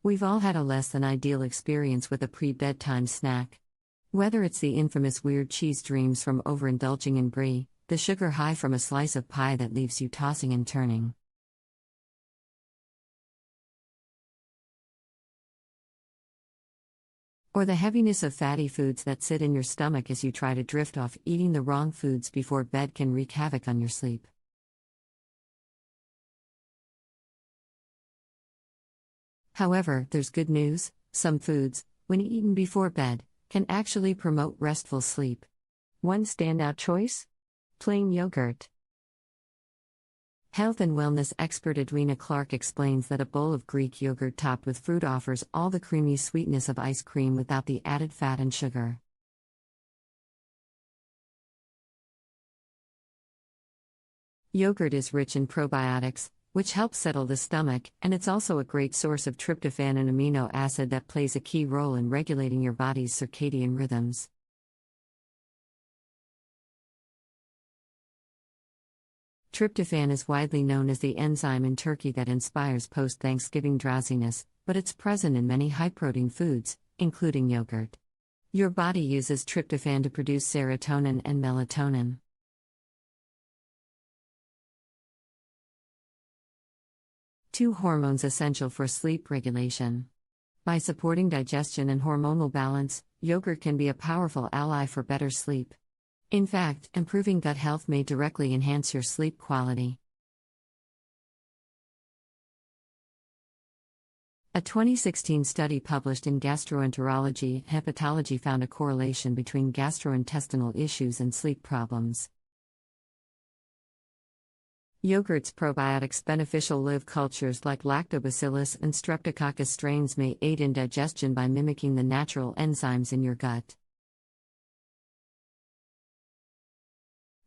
We've all had a less than ideal experience with a pre-bedtime snack. Whether it's the infamous weird cheese dreams from overindulging in brie, the sugar high from a slice of pie that leaves you tossing and turning, or the heaviness of fatty foods that sit in your stomach as you try to drift off, eating the wrong foods before bed can wreak havoc on your sleep. However, there's good news: some foods, when eaten before bed, can actually promote restful sleep. One standout choice? Plain yogurt. Health and wellness expert Edwina Clark explains that a bowl of Greek yogurt topped with fruit offers all the creamy sweetness of ice cream without the added fat and sugar. Yogurt is rich in probiotics, which helps settle the stomach, and it's also a great source of tryptophan, an amino acid that plays a key role in regulating your body's circadian rhythms. Tryptophan is widely known as the enzyme in turkey that inspires post-Thanksgiving drowsiness, but it's present in many high-protein foods, including yogurt. Your body uses tryptophan to produce serotonin and melatonin. Two hormones essential for sleep regulation. By supporting digestion and hormonal balance, yogurt can be a powerful ally for better sleep. In fact, improving gut health may directly enhance your sleep quality. A 2016 study published in Gastroenterology and Hepatology found a correlation between gastrointestinal issues and sleep problems. Yogurt's probiotics. Beneficial live cultures like Lactobacillus and Streptococcus strains may aid in digestion by mimicking the natural enzymes in your gut.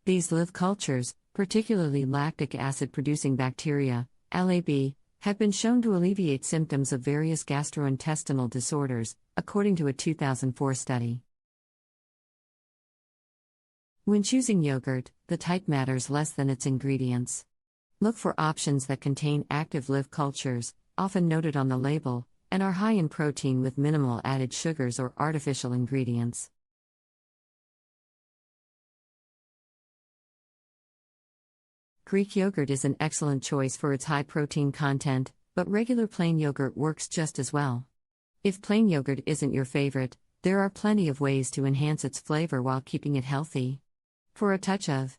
These live cultures, particularly lactic acid-producing bacteria, LAB, have been shown to alleviate symptoms of various gastrointestinal disorders, according to a 2004 study. When choosing yogurt, the type matters less than its ingredients. Look for options that contain active live cultures, often noted on the label, and are high in protein with minimal added sugars or artificial ingredients. Greek yogurt is an excellent choice for its high protein content, but regular plain yogurt works just as well. If plain yogurt isn't your favorite, there are plenty of ways to enhance its flavor while keeping it healthy. For a touch of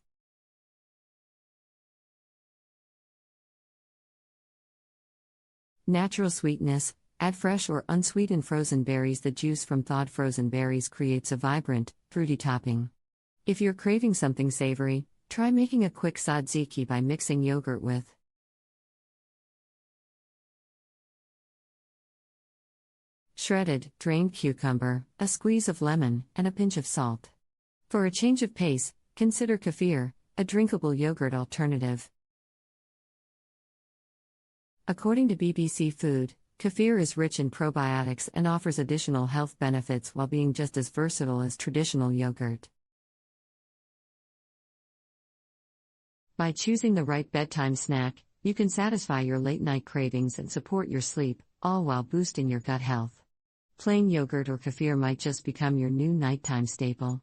natural sweetness, add fresh or unsweetened frozen berries. The juice from thawed frozen berries creates a vibrant, fruity topping. If you're craving something savory, try making a quick tzatziki by mixing yogurt with shredded, drained cucumber, a squeeze of lemon, and a pinch of salt. For a change of pace, consider kefir, a drinkable yogurt alternative. According to BBC Food, kefir is rich in probiotics and offers additional health benefits while being just as versatile as traditional yogurt. By choosing the right bedtime snack, you can satisfy your late-night cravings and support your sleep, all while boosting your gut health. Plain yogurt or kefir might just become your new nighttime staple.